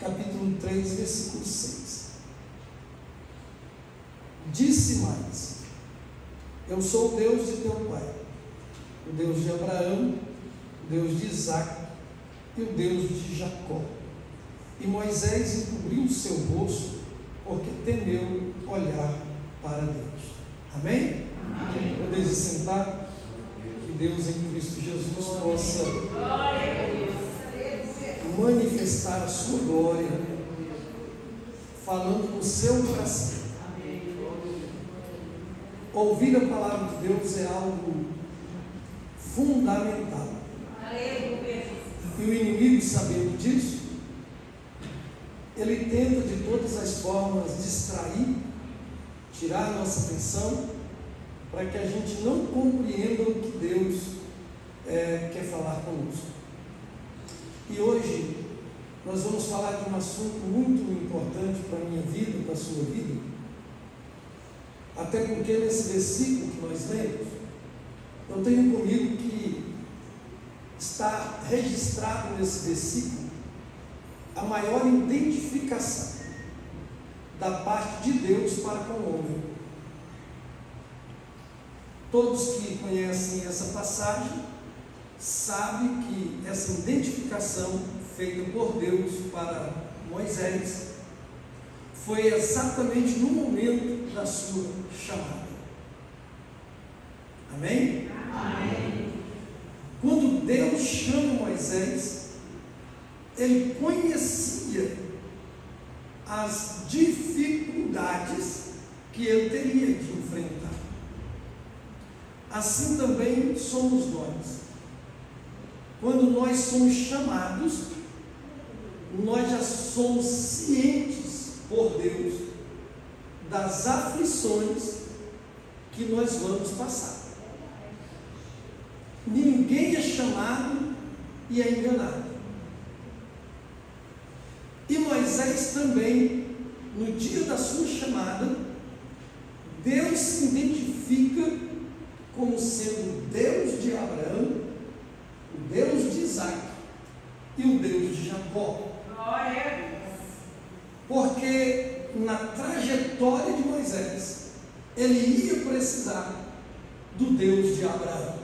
capítulo 3, versículo 6. Disse mais: eu sou o Deus de teu pai, o Deus de Abraão, o Deus de Isaque e o Deus de Jacó. E Moisés encobriu o seu rosto, porque temeu olhar para Deus. Amém? Amém. Podeis sentar. Que Deus em Cristo Jesus possa manifestar a sua glória, falando no seu coração. Ouvir a palavra de Deus é algo fundamental. E o inimigo, sabendo disso, ele tenta de todas as formas distrair, tirar nossa atenção, para que a gente não compreenda o que Deus quer falar conosco. E hoje nós vamos falar de um assunto muito importante para a minha vida, para a sua vida, até porque nesse versículo que nós lemos, eu tenho comigo que está registrado nesse versículo a maior identificação da parte de Deus para com o homem. Todos que conhecem essa passagem sabem que essa identificação feita por Deus para Moisés foi exatamente no momento da sua chamada. Amém? Amém. Quando Deus chama Moisés, ele conhecia as dificuldades que ele teria de enfrentar. Assim também somos nós. Quando nós somos chamados, nós já somos cientes por Deus das aflições que nós vamos passar. Ninguém é chamado e é enganado. E Moisés também, no dia da sua chamada, Deus se identifica como sendo o Deus de Abraão, o Deus de Isaque e o Deus de Jacó. Glória a Deus. Porque na trajetória de Moisés, ele ia precisar do Deus de Abraão.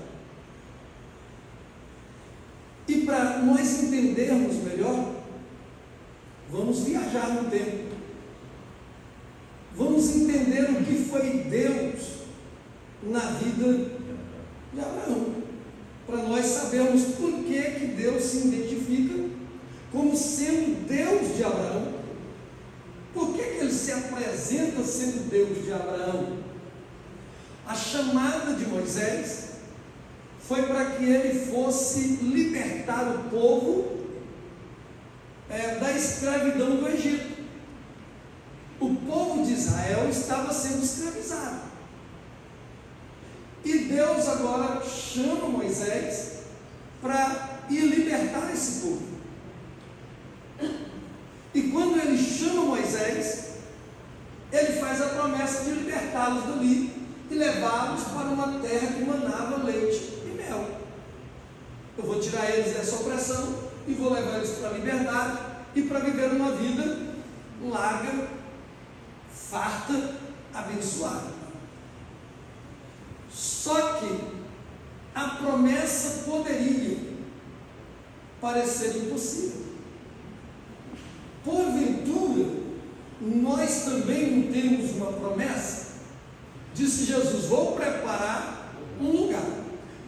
E para nós entendermos melhor, vamos viajar no tempo. Vamos entender o que foi Deus na vida de Abraão, para nós sabermos por que Deus se identifica como sendo Deus de Abraão. Por que ele se apresenta sendo Deus de Abraão? A chamada de Moisés foi para que ele fosse libertar o povo da escravidão do Egito. O povo de Israel estava sendo escravizado. E Deus agora chama Moisés para ir libertar esse povo. E quando ele chama Moisés, ele faz a promessa de libertá-los dali e levá-los para uma terra que manava leite e mel. Eu vou tirar eles dessa opressão e vou levar eles para a liberdade e para viver uma vida larga, farta, abençoada. Só que a promessa poderia parecer impossível. Porventura, nós também não temos uma promessa? Disse Jesus: vou preparar um lugar.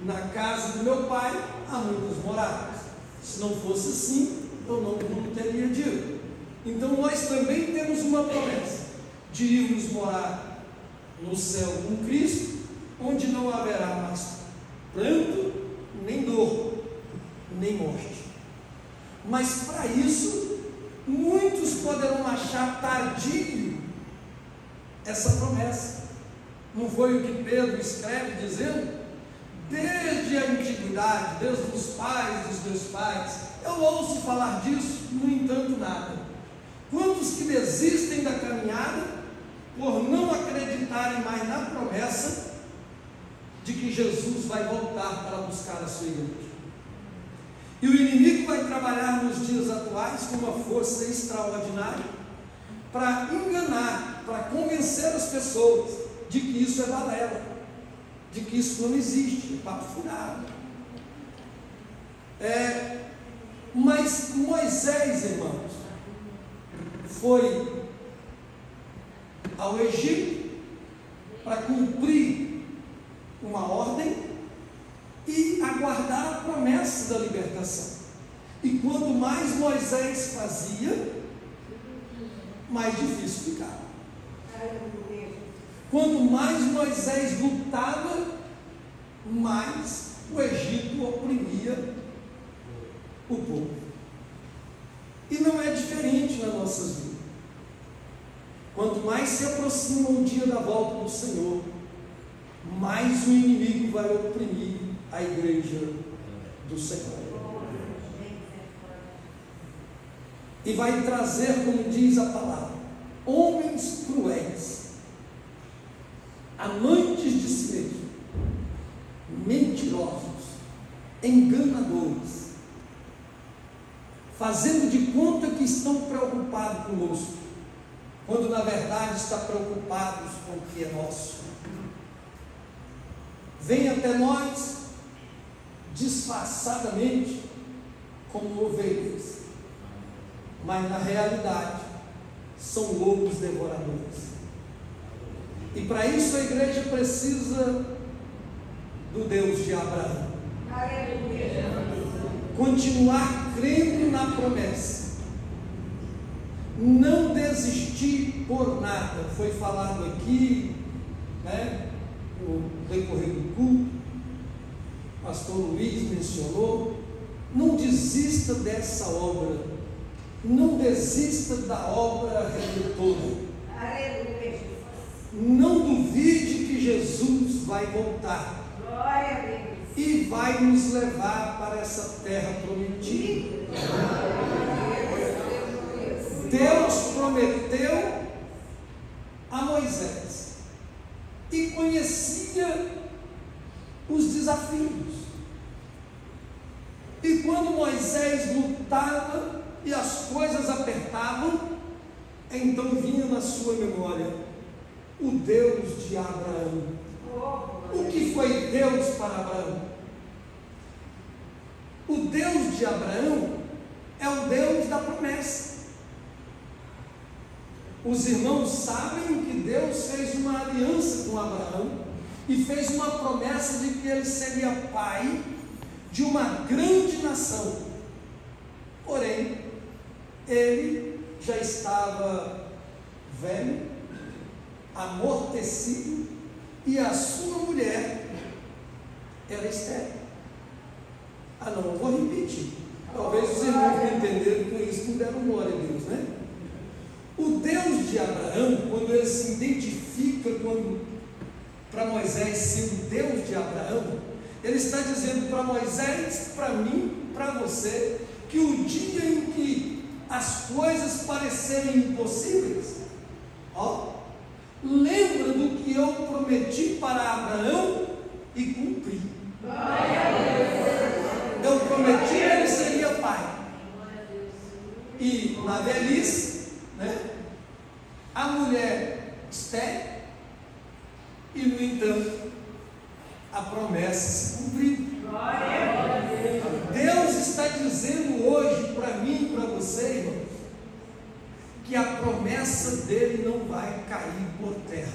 Na casa do meu pai há muitas moradas. Se não fosse assim, eu não teria dito. Então nós também temos uma promessa de irmos morar no céu com Cristo, onde não haverá mais pranto, nem dor, nem morte. Mas para isso, muitos poderão achar tardio essa promessa. Não foi o que Pedro escreve dizendo? Desde a antiguidade, desde os pais dos meus pais, eu ouço falar disso, no entanto nada. Quantos que desistem da caminhada por não acreditarem mais na promessa de que Jesus vai voltar para buscar a sua igreja? E o inimigo vai trabalhar nos dias atuais usados com uma força extraordinária para enganar, para convencer as pessoas de que isso é balela, de que isso não existe, é papo furado. Mas Moisés, irmãos, foi ao Egito para cumprir uma ordem e aguardar a promessa da libertação. E quanto mais Moisés fazia, mais difícil ficava. Quanto mais Moisés lutava, mais o Egito oprimia o povo. E não é diferente nas nossas vidas. Quanto mais se aproxima o dia da volta do Senhor, mais o inimigo vai oprimir a igreja do Senhor. E vai trazer, como diz a palavra, homens cruéis, amantes de si mesmo, mentirosos, enganadores, fazendo de conta que estão preocupados conosco, quando na verdade estão preocupados com o que é nosso. Vem até nós disfarçadamente como ovelhas, mas na realidade são lobos devoradores. E para isso a igreja precisa do Deus de Abraão. Continuar crendo na promessa, não desistir por nada. Foi falado aqui, no decorrer do culto, o pastor Luiz mencionou, não desista dessa obra, não desista da obra redentora. Não duvide que Jesus vai voltar e vai nos levar para essa terra prometida. Deus prometeu a Moisés e conhecia os desafios. E quando Moisés lutava e as coisas apertavam, então vinha na sua memória o Deus de Abraão. O que foi Deus para Abraão? O Deus de Abraão é o Deus da promessa. Os irmãos sabem que Deus fez uma aliança com Abraão e fez uma promessa de que ele seria pai de uma grande nação. Porém, ele já estava velho, amortecido, e a sua mulher era estéril. Não, eu vou repetir. Talvez os irmãos não entenderam com isso, não deram glória a Deus, né? O Deus de Abraão, quando ele se identifica para Moisés ser o Deus de Abraão, ele está dizendo para Moisés, para mim, para você, que o dia em que as coisas parecerem impossíveis, lembra do que eu prometi para Abraão e cumpri. Eu prometi que ele seria pai. E na velhice, a mulher estéril, e no entanto a promessa se cumpriu. Deus está dizendo hoje para mim e para você, irmãos, que a promessa dele não vai cair por terra.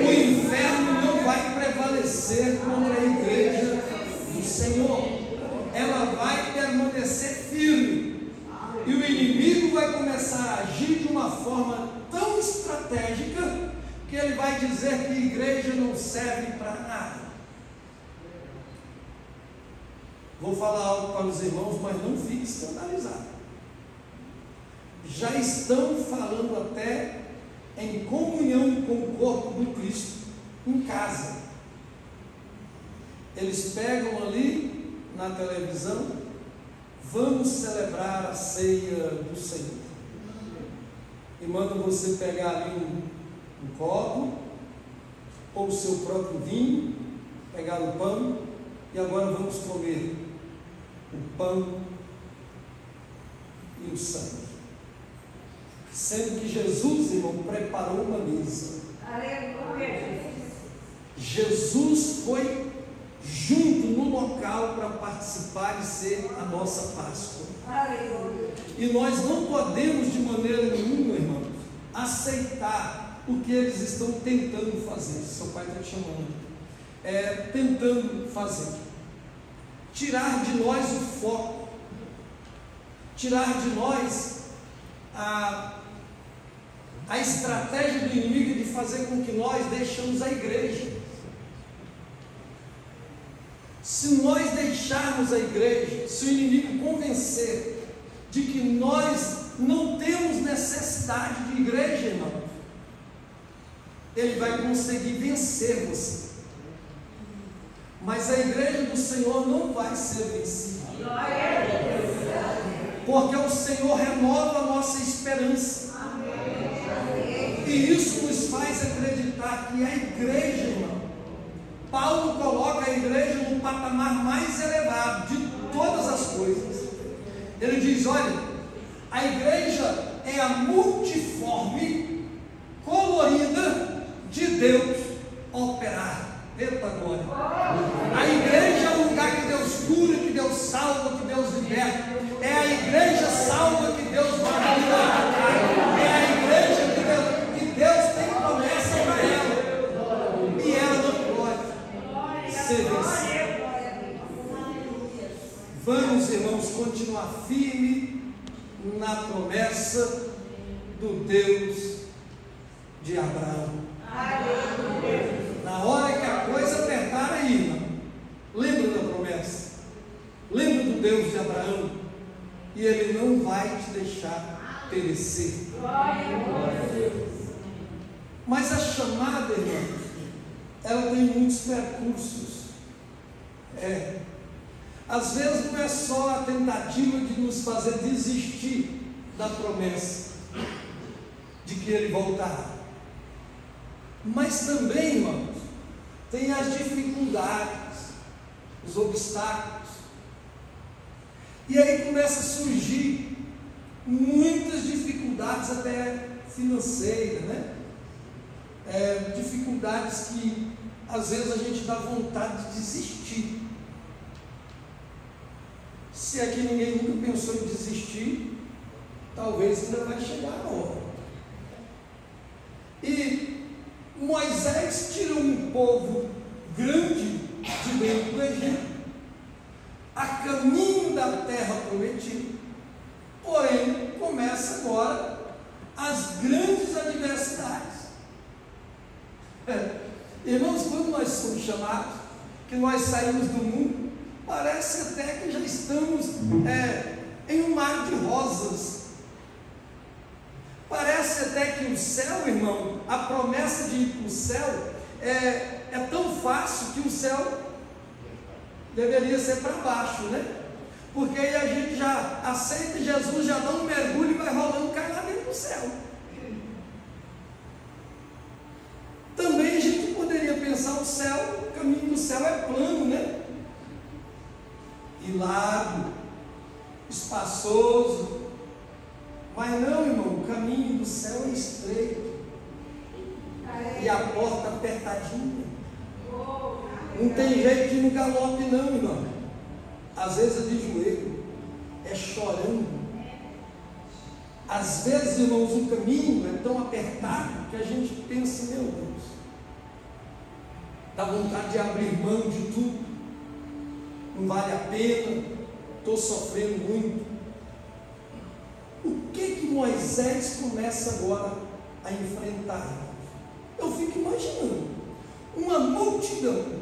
O inferno não vai prevalecer contra a igreja do Senhor. Ela vai permanecer firme. E o inimigo vai começar a agir de uma forma tão estratégica que ele vai dizer que a igreja não serve para nada. Vou falar algo para os irmãos, mas não fique escandalizado. Já estão falando até em comunhão com o corpo do Cristo em casa. Eles pegam ali na televisão, vamos celebrar a ceia do Senhor, e mandam você pegar ali um copo ou o seu próprio vinho, pegar o pão, e agora vamos comer o pão e o sangue. Sendo que Jesus, irmão, preparou uma mesa. Aleluia. Jesus foi junto no local para participar e ser a nossa Páscoa. Aleluia. E nós não podemos de maneira nenhuma, irmãos, aceitar o que eles estão tentando fazer. Seu pai está te chamando. Tentando fazer. Tirar de nós o foco. Tirar de nós a estratégia do inimigo de fazer com que nós deixemos a igreja. Se nós deixarmos a igreja, se o inimigo convencer de que nós não temos necessidade de igreja, irmão, ele vai conseguir vencer você. Mas a igreja do Senhor não vai ser vencida. Porque o Senhor renova a nossa esperança. E isso nos faz acreditar que a igreja, irmão, Paulo coloca a igreja no patamar mais elevado de todas as coisas. Ele diz: olha, a igreja é a multiforme, colorida de Deus operar. Eita glória! A igreja é o lugar que Deus cura, que Deus salva, que Deus liberta. É a igreja salva que Deus vai libertar. É a igreja que Deus tem promessa para ela. E ela não pode ser vencida. Vamos, irmãos, continuar firme na promessa do Deus de Abraão. Na hora que a coisa apertar aí, irmão, lembra da promessa, lembra do Deus de Abraão, e Ele não vai te deixar perecer. Mas a chamada, irmão, ela tem muitos percursos. Às vezes não é só a tentativa de nos fazer desistir da promessa de que Ele voltará, mas também, irmãos, tem as dificuldades, os obstáculos. E aí começa a surgir muitas dificuldades, até financeiras, né? Dificuldades que às vezes a gente dá vontade de desistir. Se aqui ninguém nunca pensou em desistir, talvez ainda vai chegar a hora. E Moisés tira um povo grande de dentro do Egito, a caminho da terra prometida. Porém, começa agora as grandes adversidades. Irmãos, quando nós somos chamados, que nós saímos do mundo, parece até que já estamos em um mar de rosas. Parece até que o céu, irmão, a promessa de ir para o céu é tão fácil que o céu deveria ser para baixo, né? Porque aí a gente já aceita Jesus, já dá um mergulho e vai rolando, cai lá dentro do céu. Também a gente poderia pensar o céu, o caminho do céu é plano, né? E largo, espaçoso. Mas não, irmão, o caminho do céu é estreito. E a porta apertadinha. Não tem jeito de ir no galope não, irmão. Às vezes é de joelho, é chorando. Às vezes, irmãos, o caminho é tão apertado que a gente pensa: meu Deus, dá vontade de abrir mão de tudo. Não vale a pena, estou sofrendo muito. O que Moisés começa agora a enfrentar? Eu fico imaginando uma multidão.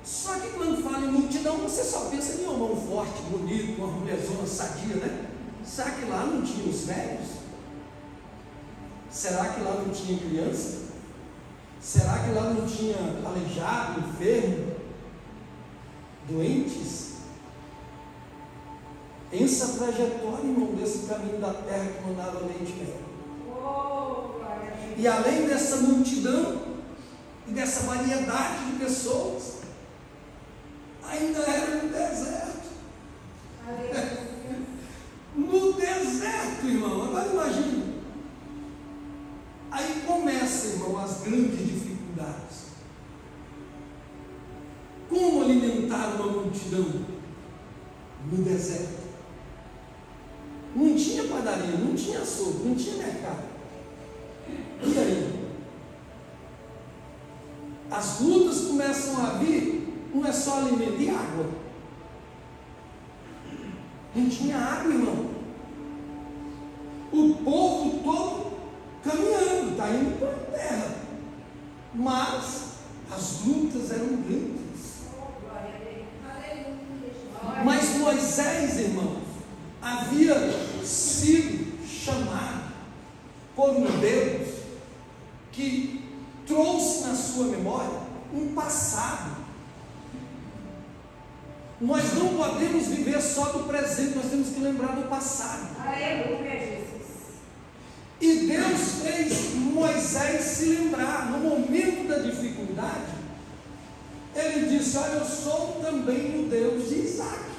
Só que quando fala em multidão, você só pensa em um homem forte, bonito, uma mulherzona sadia, né? Será que lá não tinha os velhos? Será que lá não tinha criança? Será que lá não tinha aleijado, enfermo, doentes? Pensa a trajetória, irmão, desse caminho da terra que mandava leite e mel. E além dessa multidão e dessa variedade de pessoas, ainda era no deserto. No deserto. deserto, irmão. Agora imagine. Aí começa, irmão, as grandes dificuldades. Como alimentar uma multidão no deserto? Não tinha padaria, não tinha açougue, não tinha mercado. E aí? As lutas começam a vir, não é só alimento e água. Não tinha água, irmão. O povo todo caminhando, está indo para a terra. Mas as lutas eram grandes. Mas Moisés, irmãos, havia sido chamado por um Deus que trouxe na sua memória um passado. Nós não podemos viver só do presente, nós temos que lembrar do passado. E Deus fez Moisés se lembrar, no momento da dificuldade, ele disse: olha, eu sou também o Deus de Isaac.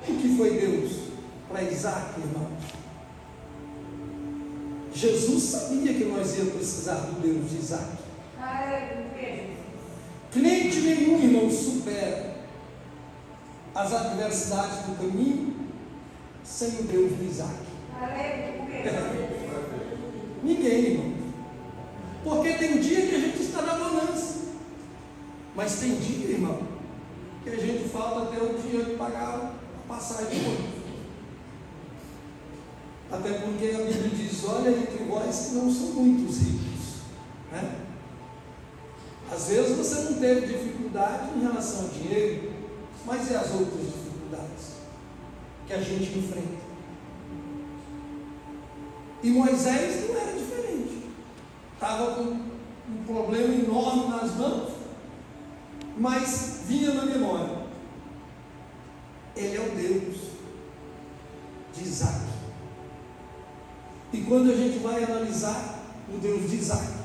O que foi Deus para Isaac, irmãos? Jesus sabia que nós íamos precisar do Deus de Isaac. Crente nenhum, irmão, supera as adversidades do caminho sem o Deus de Isaac. Ninguém, irmão. Porque tem dia que a gente está na bonança, mas tem dia, irmão, que a gente falta até o dinheiro de pagar a passagem de ônibus. Até porque a Bíblia diz: olha, entre vós que não são muitos ricos, né? Às vezes você não teve dificuldade em relação ao dinheiro, mas e as outras dificuldades que a gente enfrenta? E Moisés não era diferente. Estava com um problema enorme nas mãos, mas vinha na memória: ele é o Deus de Isaac. E quando a gente vai analisar o Deus de Isaac,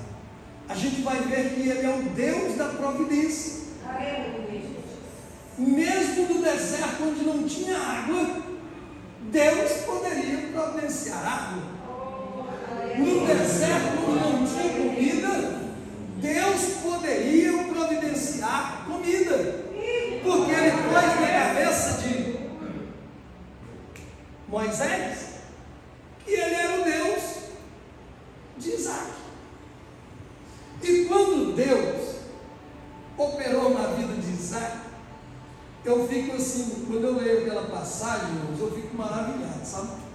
a gente vai ver que ele é o Deus da providência. Mesmo no deserto onde não tinha água, Deus poderia providenciar água. No deserto onde não tinha comida, Deus poderia providenciar comida, porque ele pôs na cabeça de Moisés que ele era o Deus de Isaac. E quando Deus operou na vida de Isaac, eu fico assim, quando eu leio aquela passagem, eu fico maravilhado, sabe?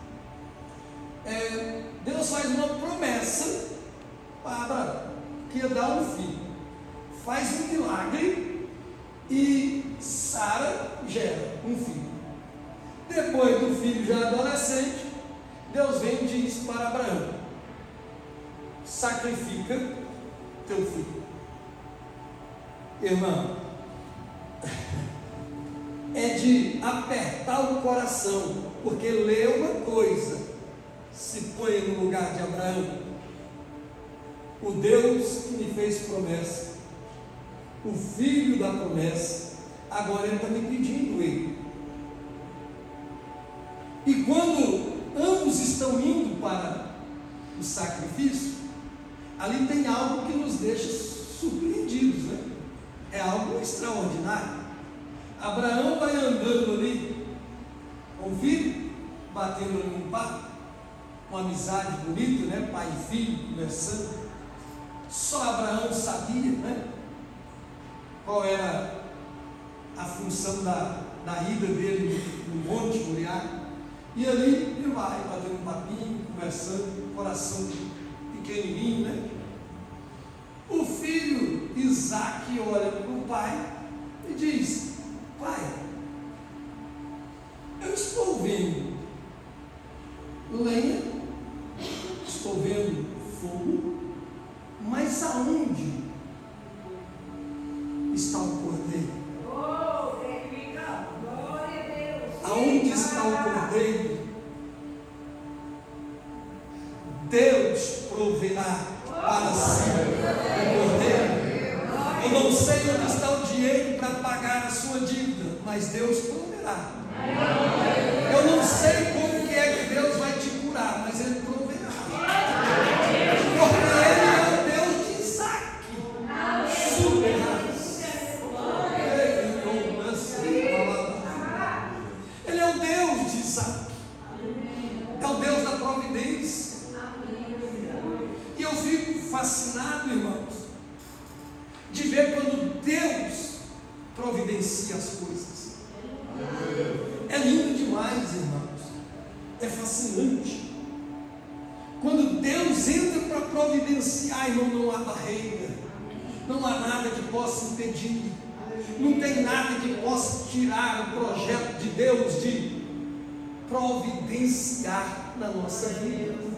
Deus faz uma promessa para Abraão, que ia dar um filho, faz um milagre e Sara gera um filho. Depois do filho já adolescente, Deus vem e diz para Abraão: sacrifica teu filho. Irmão, é de apertar o coração, porque lê uma coisa, se põe no lugar de Abraão. O Deus que me fez promessa, o filho da promessa, agora ele está me pedindo ele. E quando ambos estão indo para o sacrifício, ali tem algo que nos deixa surpreendidos, né? É algo extraordinário. Abraão vai andando ali com o filho, batendo ali um papo, uma amizade bonita, né? Pai e filho conversando. Só Abraão sabia, né? Qual era a função da ida dele no Monte Moriá. E ali ele vai batendo um papinho, conversando, coração pequenininho, né? O filho Isaac olha para o pai e diz: pai, eu estou vendo lenha, estou vendo fogo, mas aonde está o cordeiro? Aonde está o cordeiro? Deus proverá para si o cordeiro. Eu não sei onde está o dinheiro para pagar a sua dívida, mas Deus proverá. Eu demais, irmãos. É fascinante. Quando Deus entra para providenciar, irmão, não há barreira, não há nada que possa impedir, não tem nada que possa tirar o projeto de Deus de providenciar na nossa vida.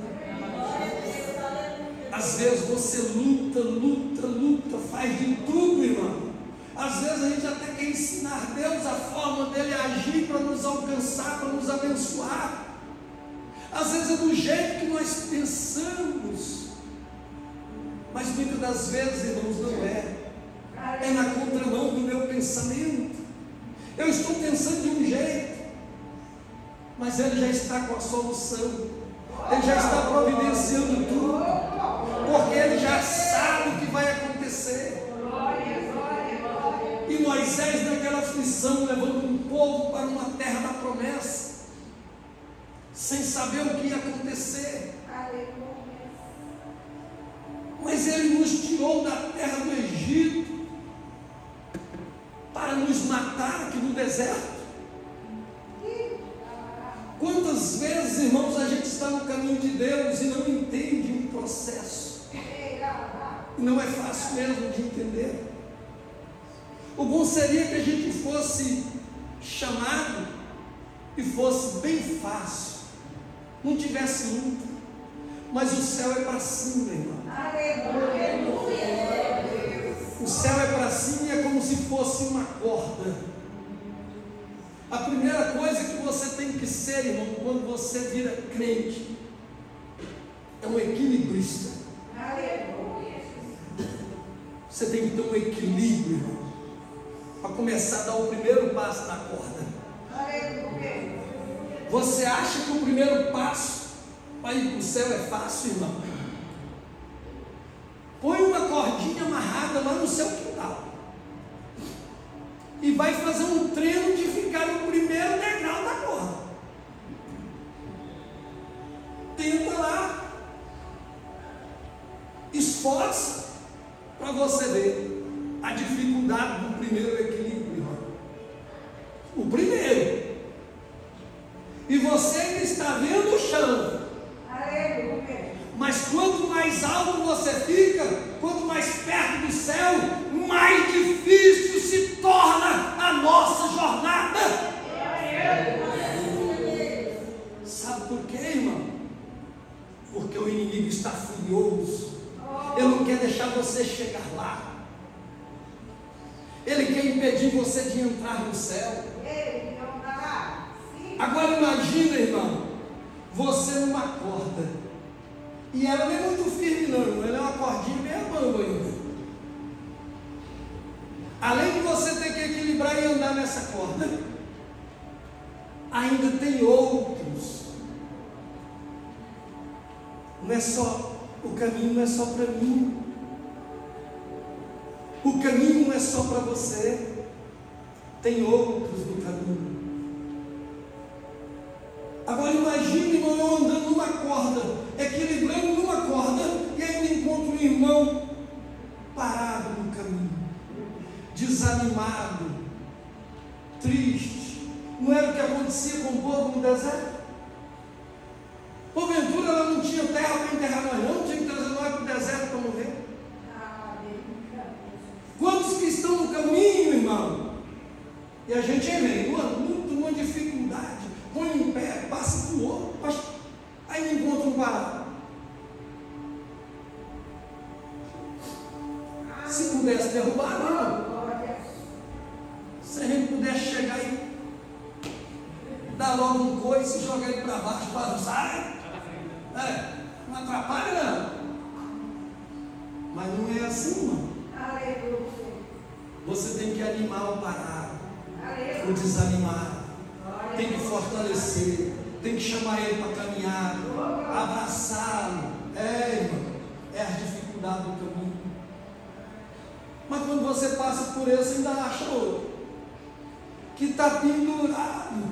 Às vezes você luta, faz de tudo, irmão. Às vezes a gente até quer ensinar Deus a forma dele agir para nos alcançar, para nos abençoar. Às vezes é do jeito que nós pensamos, mas muitas das vezes, irmãos, não é. É na contramão do meu pensamento. Eu estou pensando de um jeito, mas Ele já está com a solução. Ele já está providenciando tudo, porque Ele já sabe o que vai acontecer. E Moisés, naquela aflição, levando um povo para uma terra da promessa, sem saber o que ia acontecer. Mas Ele nos tirou da terra do Egito para nos matar aqui no deserto. Quantas vezes, irmãos, a gente está no caminho de Deus e não entende um processo? E não é fácil mesmo de entender. O bom seria que a gente fosse chamado e fosse bem fácil, não tivesse luta. Mas o céu é para cima, irmão. O céu é para cima e é como se fosse uma corda. A primeira coisa que você tem que ser, irmão, quando você vira crente, é um equilibrista. Você tem que ter um equilíbrio, irmão, para começar a dar o primeiro passo na corda. Você acha que o primeiro passo para ir para o céu é fácil, irmão? Põe uma cordinha amarrada lá no seu quintal e vai fazer um treino de ficar no primeiro degrau da corda. Tenta lá, esforça para você ver a dificuldade do primeiro equilíbrio, irmão. O primeiro. E você ainda está vendo o chão. Mas quanto mais alto você fica, quanto mais perto do céu, mais difícil se torna a nossa jornada. Sabe por quê, irmão? Porque o inimigo está furioso. Ele não quer deixar você chegar lá. Ele quer impedir você de entrar no céu. Agora imagina, irmão, você numa corda. E ela não é muito firme não, ela é uma cordinha meio bamba ainda. Além de você ter que equilibrar e andar nessa corda, ainda tem outros. Não é só, o caminho não é só para mim. O caminho não é só para você. Tem outros no caminho. Agora imagine, irmão, eu andando numa corda, equilibrando numa corda, e ainda encontro um irmão parado no caminho, desanimado, triste. Não era o que acontecia com o povo no deserto? Porventura ela não tinha terra para enterrar nós, não tinha que trazer nós para o deserto para morrer. Quantos que estão no caminho, irmão? E a gente vem numa dificuldade, põe um pé, passa para o outro, aí não encontra um parado. Se pudesse derrubar, não. Se a gente pudesse chegar e dar logo um coice e jogar ele para baixo, para sai. Não atrapalha, não. Mas não é assim, irmão. Você tem que animar o parado, o desanimado. Tem que fortalecer, tem que chamar ele para caminhar, abraçá-lo. Irmão, é a dificuldade do caminho. Mas quando você passa por ele, você ainda acha outro que está pendurado.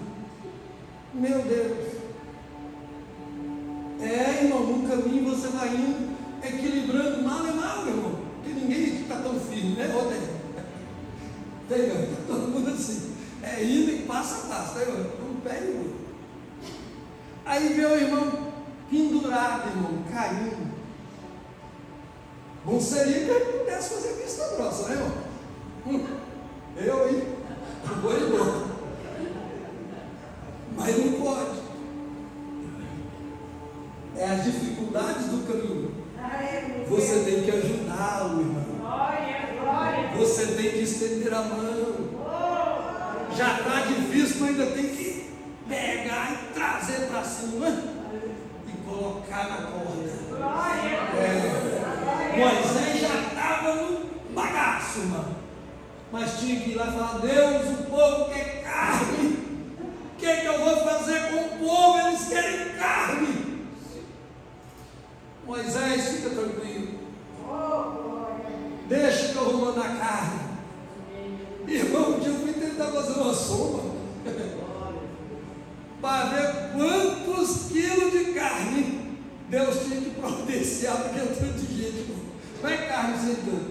Meu Deus. Irmão, no caminho você vai indo, equilibrando mal e mal, irmão. Porque ninguém aqui está tão firme, né? Tem, está todo mundo assim. Indo e passa a passo, tá? Um pé e outro. Aí vê o irmão pendurado, irmão, caindo. Bom seria que ele pudesse fazer vista grossa, né, irmão? Eu, hein? Vou embora. Mas não pode. É as dificuldades do caminho. Você tem que ajudá-lo, irmão. Você tem que estender a mão. Já está difícil, mas ainda tem que pegar e trazer para cima e colocar na corda. Moisés já estava no bagaço, irmão. Mas tinha que ir lá e falar: Deus, o povo quer carne. O que é que eu vou fazer com o povo? Eles querem carne. Moisés, fica tranquilo. Deixa que eu vou mandar carne. Irmão, um dia eu fui tentar fazer uma soma para ver quantos quilos de carne Deus tinha que providenciar para aquele tanto de gente. Não é carne sem tanto.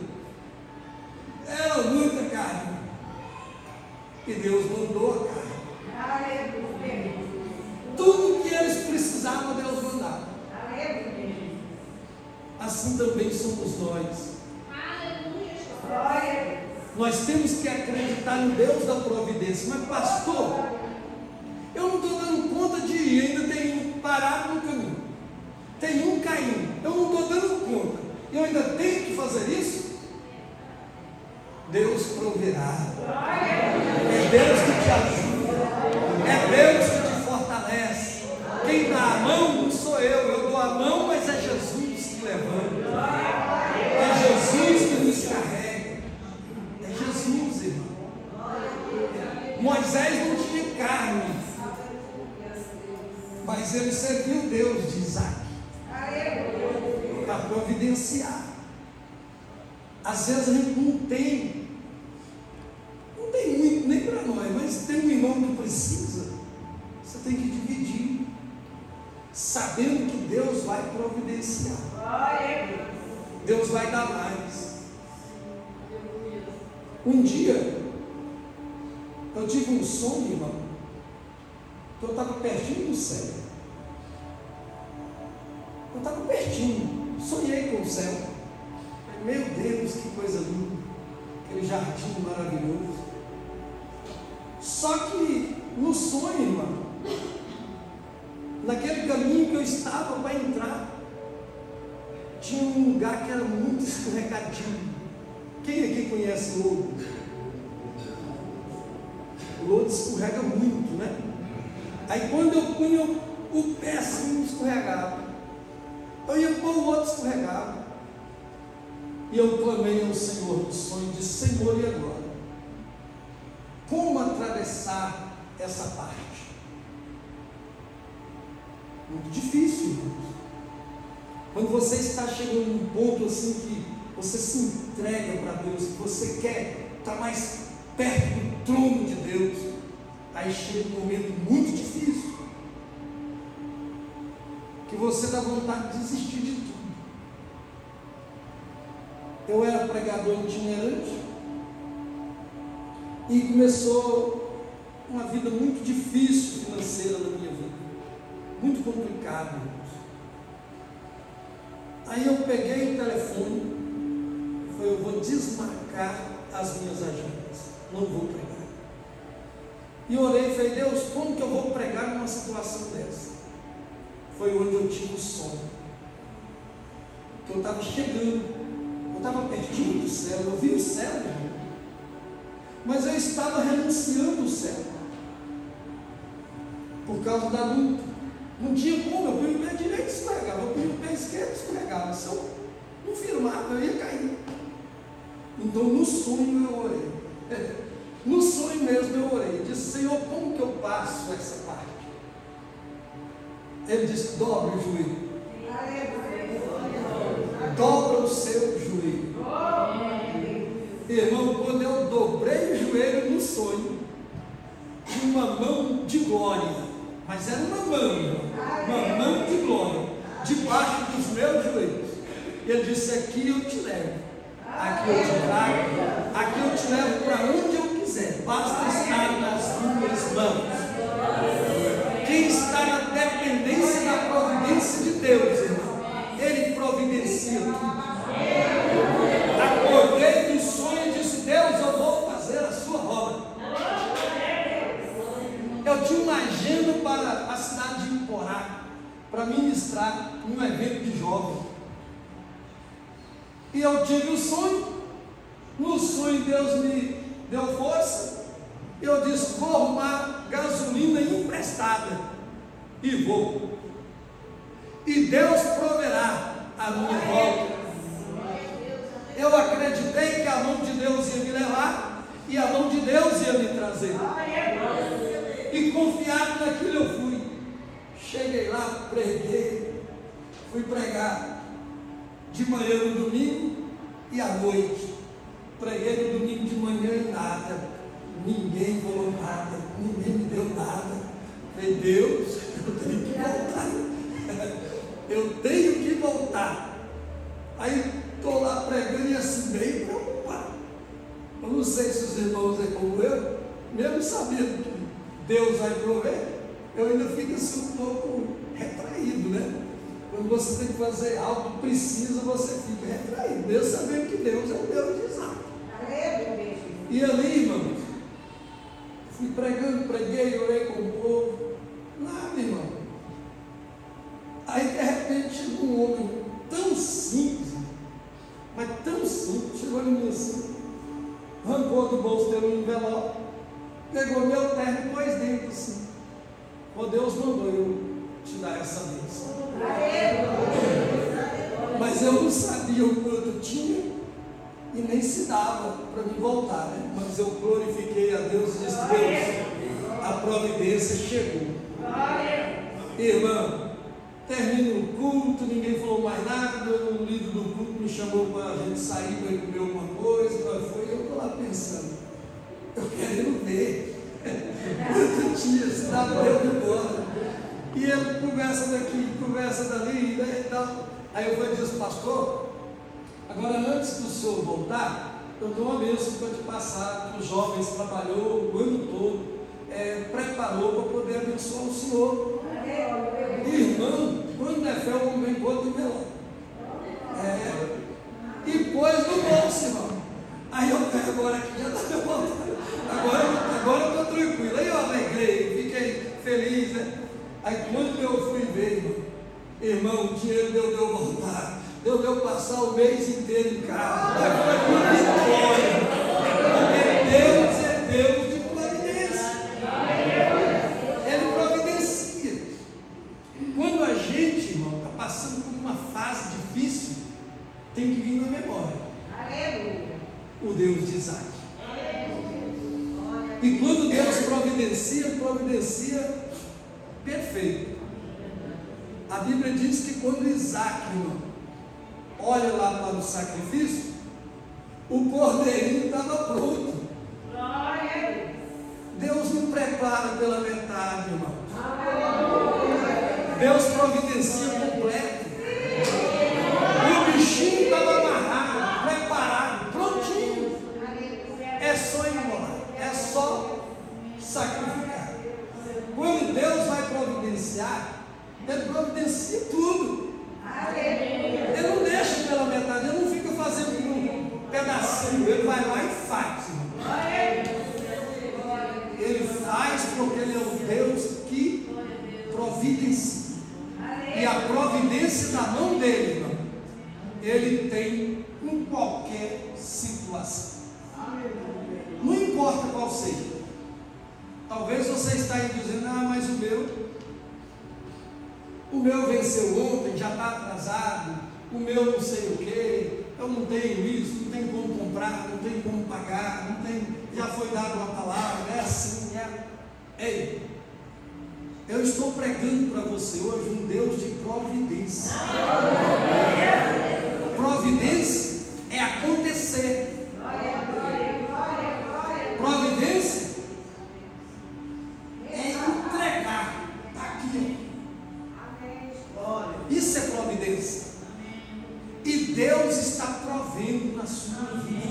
Era muita carne. E Deus mandou a carne. Tudo que eles precisavam, Deus mandava. Assim também somos nós. Nós temos que acreditar no Deus da providência. Mas pastor, eu não estou dando conta de ir, ainda tem um parado no caminho, tem um caindo, eu não estou dando conta, eu ainda tenho que fazer isso? Deus proverá. É Deus que te ajuda, é Deus que te fortalece. Quem dá a mão não sou eu dou a mão, mas é Jesus que levanta, é Jesus que nos carrega, é Jesus, irmão. Moisés não tinha carne, mas ele serviu Deus de Isaac para providenciar. Às vezes a gente não tem muito nem para nós, mas tem um irmão que precisa, você tem que dividir, sabendo que Deus vai providenciar, Deus vai dar mais. Um dia eu tive um sonho, irmão, que eu estava pertinho do céu. Eu estava pertinho, sonhei com o céu. Meu Deus, que coisa linda, aquele jardim maravilhoso. Só que no sonho, irmão, naquele caminho que eu estava para entrar, tinha um lugar que era muito escorregadio. Quem aqui conhece lodo? O lodo escorrega muito, né? Aí quando eu punha o pé assim, escorregava. Eu ia pôr o outro, escorregava. E eu clamei ao Senhor no sonho, disse: Senhor, e agora? Como atravessar essa parte? Muito difícil, irmãos. Quando você está chegando num ponto assim que você se entrega para Deus, que você quer estar mais perto do trono de Deus, aí chega um momento muito difícil, que você dá vontade de desistir de tudo. Eu era pregador itinerante e começou uma vida muito difícil financeira na minha vida, muito complicada, irmãos. Aí eu peguei o telefone e falei: eu vou desmarcar as minhas agendas, não vou pregar. E orei e falei: Deus, como que eu vou pregar numa situação dessa? Foi onde eu tive o sonho, que eu estava chegando, eu estava pertinho do céu, eu vi o céu, irmão, mas eu estava renunciando o céu, por causa da luta. Não tinha como, eu punha o pé direito e escorregava, eu punha o pé esquerdo e escorregava. Se eu não firmava, eu ia cair. Então no sonho eu orei. No sonho mesmo eu orei. Disse: Senhor, como que eu passo essa parte? Ele disse: dobra o joelho. Dobra o seu joelho. Irmão, quando eu dobrei o joelho no sonho, tinha uma mão de glória. Mas era uma mão de glória, debaixo dos meus joelhos. E ele disse: aqui eu te levo, aqui eu te trago, aqui eu te levo para onde eu quiser, basta estar nas minhas mãos. Quem está na dependência aqui. Acordei do sonho e disse: Deus, eu vou fazer a sua obra. Eu tinha uma agenda para a cidade de Iporá, para ministrar em um evento de jovens. E eu tive o sonho. No sonho Deus me deu força. Eu disse: vou arrumar gasolina emprestada e vou. E Deus proverá a minha volta. Eu acreditei que a mão de Deus ia me levar e a mão de Deus ia me trazer. E confiado naquilo eu fui. Cheguei lá, preguei, fui pregar de manhã no domingo e à noite. Preguei no domingo de manhã e nada. Ninguém falou nada, ninguém me deu nada. Falei: Deus, eu tenho que voltar. Eu tenho que voltar. Aí estou lá pregando e assim, bem preocupado. Eu não sei se os irmãos é como eu, mesmo sabendo que Deus vai prover, eu ainda fico assim um pouco retraído, né? Quando você tem que fazer algo que precisa, você fica retraído, mesmo sabendo que Deus é o Deus de Isaac. E ali, irmãos, fui pregando, preguei, orei com o povo, nada, irmão. Aí de repente chegou um homem tão simples, mas tão simples, chegou em mim assim, arrancou do bolso dele um envelope, pegou meu terno e pôs dentro assim. Oh, Deus mandou eu te dar essa bênção. Mas eu não sabia o quanto tinha e nem se dava para me voltar, né? Mas eu glorifiquei a Deus e disse: Deus, a providência chegou. Irmão, termina o culto, ninguém falou mais nada, o líder do culto me chamou para a gente sair para ir comer alguma coisa, eu estou lá pensando, eu querendo ver quanto tinha, se dava Deus embora. E ele conversa daqui, conversa dali, né, e tal. Aí eu falei: disse: pastor, agora antes do senhor voltar, eu dou uma bênção para te passar, que os jovens trabalhou o ano todo, preparou para poder abençoar o senhor. Irmão, quando é fé, o homem vem contra o melão. E pôs no bolso, irmão. Aí eu pego agora aqui, já está meu volta. Agora eu estou tranquilo. Aí eu alegrei, fiquei feliz, né? Aí quando eu fui ver, irmão, o dinheiro deu eu voltar. Deu eu passar o mês inteiro em casa. Aí foi uma vitória. Porque Deus é Deus de providência. Ele providencia. Quando a gente, irmão, está passando por uma fase difícil, tem que vir na memória. O Deus de Isaac. E quando Deus providencia perfeito. A Bíblia diz que quando Isaac, irmão, olha lá para o sacrifício, o cordeirinho estava pronto. Deus não prepara pela metade, irmão. Deus providencia completo. O bichinho estava amarrado, preparado, prontinho. É só imolar, é só sacrificar. Quando Deus vai providenciar, Ele providencia tudo. Ele não deixa pela metade, Ele não fica fazendo um pedacinho, Ele vai lá e faz. Ele faz porque Ele é o Deus que providencia. E a providência na mão dele, irmão, Ele tem em qualquer situação. Não importa qual seja. Talvez você está aí dizendo: ah, mas o meu venceu ontem, já está atrasado, o meu não sei o que, eu não tenho isso, não tenho como comprar, não tenho como pagar, não tenho, já foi dada uma palavra, é assim, é. Ei, eu estou pregando para você hoje um Deus de providência. Providência é acontecer. Providência é entregar. Está aqui. Isso é providência. E Deus está provendo na sua vida.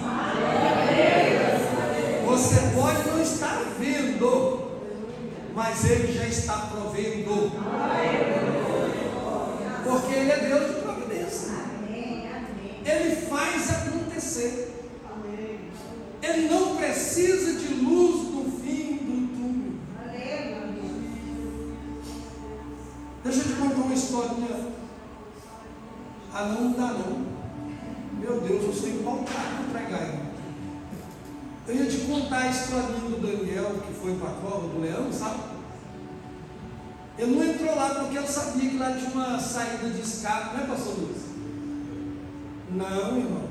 Você pode não estar vendo, mas Ele já está provendo. Porque Ele é Deus de providência. Ele faz acontecer. Ele não precisa de luz no fim do túnel. Deixa eu te contar uma historinha. Ah, não dá não. Meu Deus, eu sei qual carro pregar, irmão. Eu ia te contar a historinha do Daniel, que foi para a cova do leão, sabe? Ele não entrou lá porque ele sabia que lá tinha uma saída de escape, não é, pastor Luiz? Não, irmão.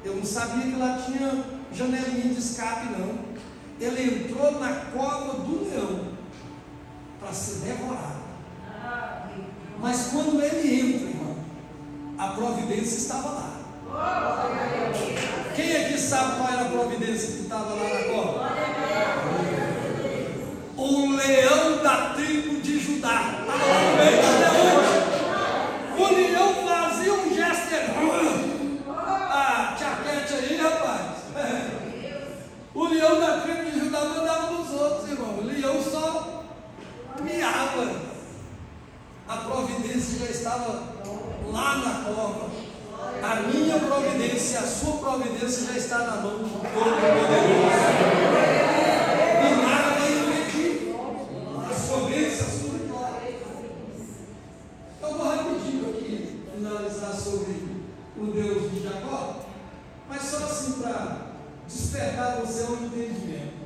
Eu não sabia que lá tinha janelinha de escape, não. Ele entrou na cova do leão para ser devorado. Mas quando ele entra, irmão, a providência estava lá. Quem aqui sabe qual era a providência que estava lá na cova? O leão da tribo de Judá. Estava lá no meio da leão. O leão fazia um gesto. Ah, tchaquete aí, rapaz. O leão da tribo de Judá mandava nos outros, irmão. O leão só miava. A providência já estava lá na cova. A minha providência, a sua providência já está na mão do Todo-Poderoso. E nada vai impedir a sua bênção, a sua vitória. Eu vou rapidinho aqui finalizar sobre o Deus de Jacó, mas só assim para despertar você ao entendimento.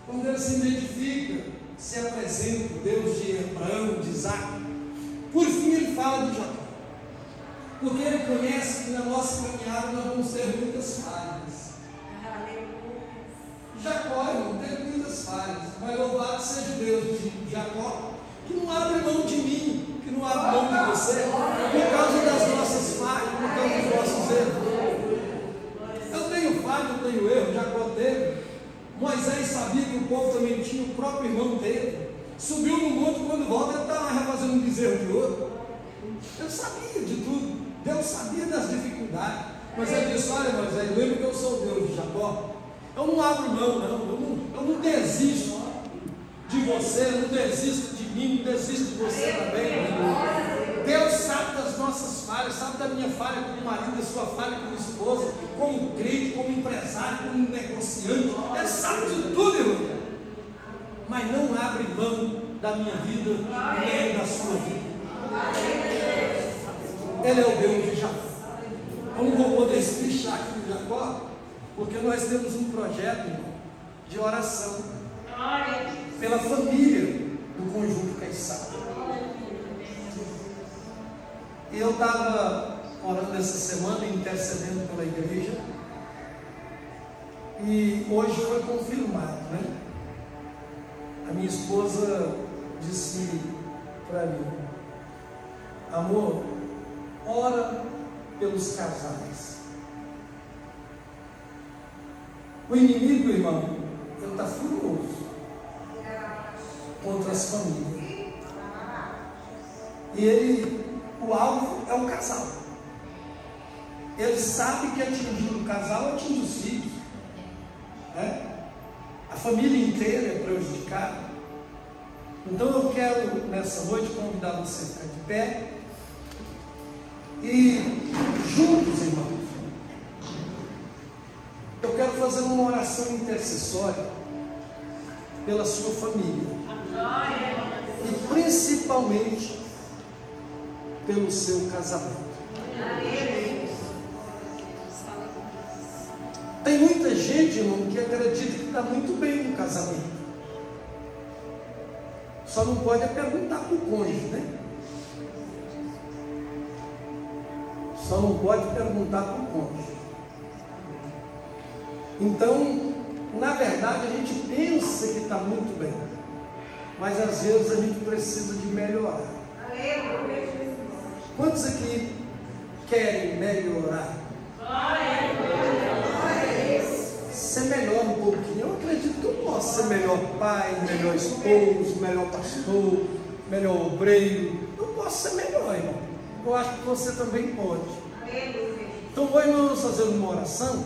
Quando ele se identifica, se apresenta, o Deus de Abraão, de Isaac, por fim ele fala de Jacó. Porque ele conhece que na nossa caminhada nós vamos ter muitas falhas. Jacó, irmão, teve muitas falhas, mas louvado seja o Deus de Jacó, que não abre mão de mim, que não abre mão de você, por causa das nossas falhas, por causa dos nossos erros. Eu tenho falha, eu tenho erro, Jacó teve. Moisés sabia que o povo também tinha, o próprio irmão teve. Subiu no monte, quando volta, ele está lá refazendo um bezerro de ouro. Ele sabia de tudo. Deus sabia das dificuldades, mas ele disse: olha, Moisés, lembra que eu sou o Deus de Jacó? Eu não abro mão, não, eu não desisto de você, eu não desisto de mim, não desisto de você também. Deus sabe das nossas falhas, sabe da minha falha como marido, da sua falha como esposa, como crente, como empresário, como negociante. Ele sabe de tudo, irmão, mas não abre mão da minha vida nem da sua vida. Ele é o Deus de Jacó. Eu não vou poder espichar aqui de Jacó, porque nós temos um projeto, irmão, de oração pela família do Conjunto Caiçara. E eu estava orando essa semana, intercedendo pela igreja, e hoje foi confirmado, né? A minha esposa disse para mim: amor, ora pelos casais. O inimigo, irmão, ele está furioso contra as famílias. E o alvo é o casal. Ele sabe que atingindo o casal, atinge os filhos, né? A família inteira é prejudicada. Então eu quero nessa noite convidar você a ficar de pé e juntos, irmãos, eu quero fazer uma oração intercessória pela sua família e principalmente pelo seu casamento. Tem muita gente, irmão, que acredita que está muito bem no casamento, só não pode perguntar para o cônjuge, né? Só não pode perguntar para o cônjuge. Então, na verdade, a gente pensa que está muito bem, mas às vezes a gente precisa de melhorar. Quantos aqui querem melhorar? Ser melhor um pouquinho. Eu acredito que eu posso ser melhor pai, melhor esposo, melhor pastor, melhor obreiro. Eu posso ser melhor, irmão. Eu acho que você também pode. Então hoje nós vamos fazer uma oração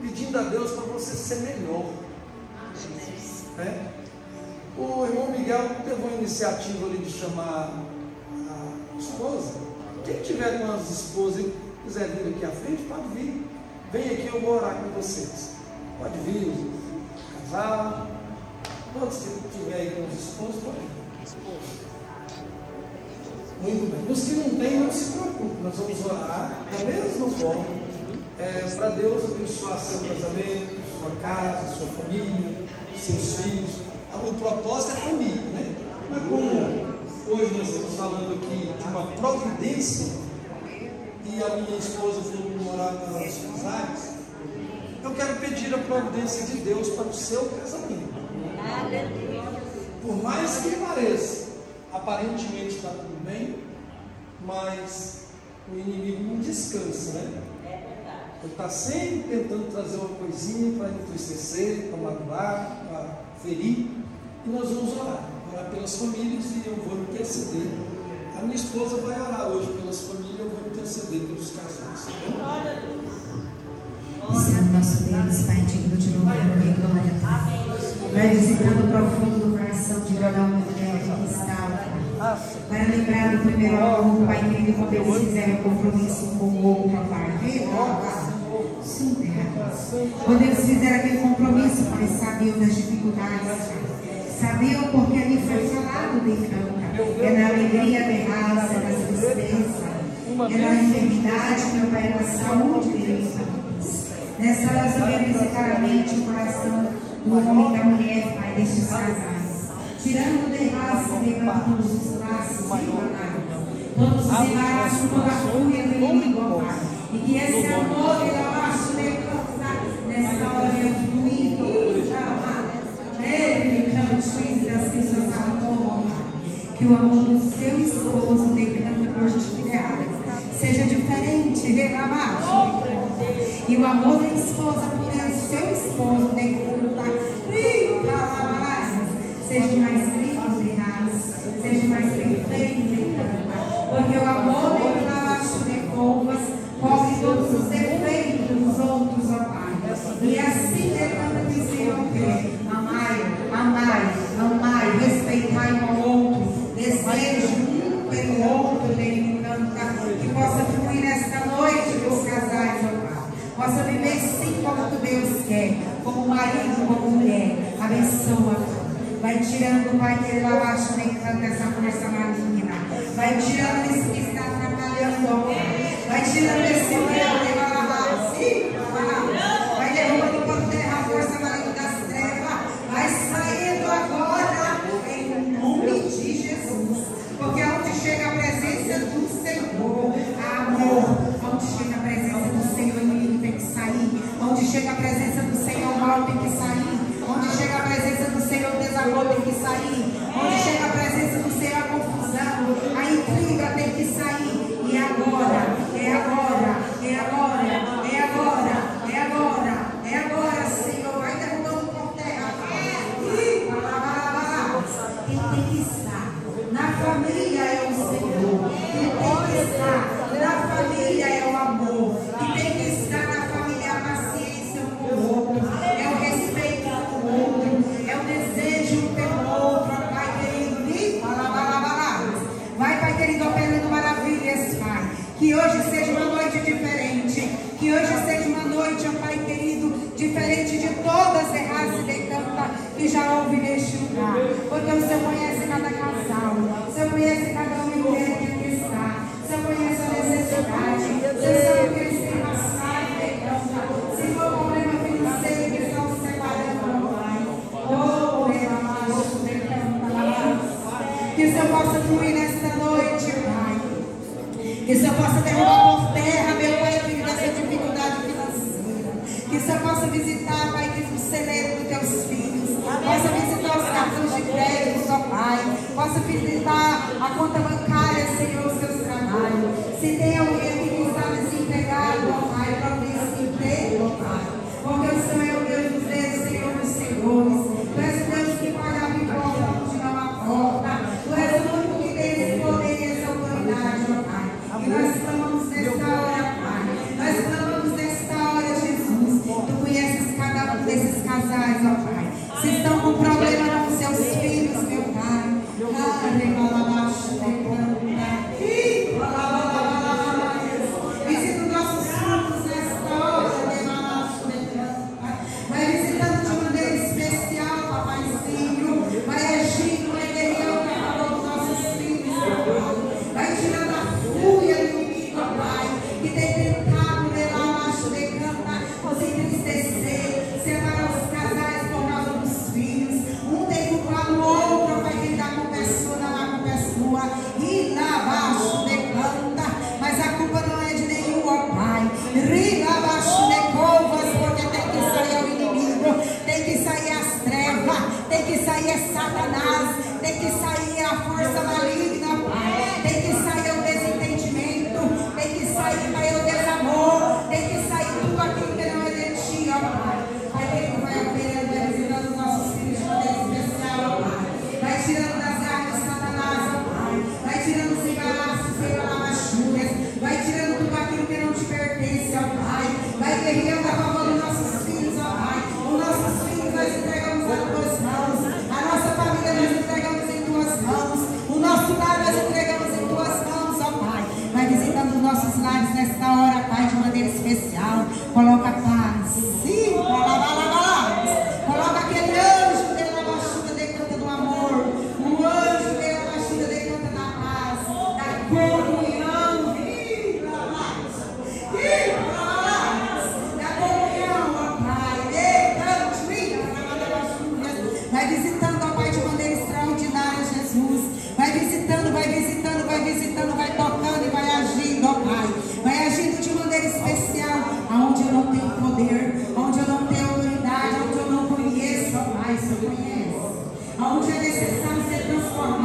pedindo a Deus para você ser melhor, né? O irmão Miguel teve uma iniciativa ali de chamar a esposa. Quem tiver com as esposas, quiser vir aqui à frente, pode vir. Vem aqui, eu vou orar com vocês. Pode vir, o casal, todos que estiver aí com os esposos, pode vir. Muito bem. Os que não têm, não se preocupem. Nós vamos orar da mesma forma para Deus abençoar seu casamento, sua casa, sua família, seus filhos. O propósito é família, né? Mas como hoje nós estamos falando aqui de uma providência, e a minha esposa falou que morar nos casais, eu quero pedir a providência de Deus para o seu casamento. Por mais que pareça, aparentemente está tudo bem, mas o inimigo não descansa, né? Ele está sempre tentando trazer uma coisinha para entristecer, para magoar, para ferir. E nós vamos orar pelas famílias, e eu vou interceder. A minha esposa vai orar hoje pelas famílias, eu vou interceder pelos casais. Senhor nosso Deus, Pai digno de louvor e glória, vai visitando o profundo do coração de cada uma mulher que está, para lembrar do primeiro amor, Pai querido, quando eles fizeram compromisso com o outro, Pai. Sim, Deus. Quando eles fizeram aquele compromisso, Pai, sabiam das dificuldades, sabiam porque ali foi falado de campo, é na alegria derrasa, é na tristeza, é na enfermidade, meu Pai, é na saúde deles. Nessa hora eu quero visitar a mente, o coração do homem e da mulher, Pai, destes casais, tirando de raça, levando todos os laços, todos os embaraços, toda a fúria do inimigo, Pai, e que esse amor ele abaixo nessa hora eu fluindo, das pessoas amam, que o amor do seu esposo, dependendo por justificar, seja diferente, e o amor da esposa por seu esposo, seja mais lindo, seja mais perfeito, porque o amor de covas cobre todos os defeitos dos outros, ó Pai, e assim decanta que o Senhor quer. Amai, respeitai um ao outro, desejo um pelo outro, que possa fluir nesta noite dos casais, ó Pai. Possa viver sim como tu Deus quer, como marido, como mulher. Abençoa, vai tirando, Pai, que ele abaixo dessa força maligna, vai tirando isso que está atrapalhando, vai tirando esse medo, vai derrubando por terra a força maligna das trevas, vai saindo agora em nome de Jesus, porque onde chega a presença do Senhor, amor, onde chega a presença do Senhor, o inimigo tem que sair, onde chega a presença do Senhor, o mal tem que sair, onde chega a presença do Senhor, o desamor tem que sair, onde chega a presença do Senhor, a confusão, a intriga tem que sair, e agora, é agora, é agora, é agora, é agora, é agora, Senhor, vai derrubando por terra, quem tem que estar na família é o Senhor, quem tem que estar na família é o amor, quem tem que estar na família é a paciência com o outro, é o respeito com o outro, é o desejo pelo outro, Pai querido, vai, Pai querido, operando maravilhas, Pai, que hoje seja uma noite diferente, que hoje seja uma noite, ó Pai querido, diferente de todas as raças de canta que já houve neste lugar, porque o Senhor conhece cada casal, o Senhor conhece cada homem e mulher que aqui está, o Senhor conhece a necessidade, o Senhor sabe o que eles têm passado de canta, se for problema financeiro que estão se separando, Pai, que o Senhor possa fluir nesta noite, Pai, que o Senhor possa derrubar por terra, meu Pai, filho, dessa dificuldade financeira, que o Senhor possa visitar, Pai, que o celeiro dos teus filhos, possa visitar os cartões de crédito, ó Pai, possa visitar a conta bancária, Senhor, os seus trabalhos. Se tem alguém aqui que está desempregado, ó Pai, provídeo emprego, ó Pai, porque o Senhor é o Deus dos deuses, Senhor dos senhores. Tu és o Deus que paga a vitória, continua a porta. Tu és o único que tem esse poder e essa autoridade, ó Pai. E nós clamamos nesta hora, Pai. Nós clamamos nesta hora, Jesus. Tu conheces cada um desses casais, ó Pai. Se estão com problema com seus filhos, meu Pai, nosso lar nós entregamos em tuas mãos, ó Pai. Vai visitando os nossos lares nesta hora, Pai, de maneira especial. Coloca paz. Sim, coloca aquele anjo de lavachuva decanta do amor. O anjo de lavachuva decanta da paz, da comunhão. Da comunhão, ó Pai. Vai visitando, ó Pai, de maneira extraordinária, Jesus. Vai visitando, vai visitando, vai visitando, vai tocando e vai agindo, ó Pai. Vai agindo de maneira especial, aonde eu não tenho poder, aonde eu não tenho autoridade, aonde eu não conheço, ó Pai, você conhece. Aonde é necessário ser transformado.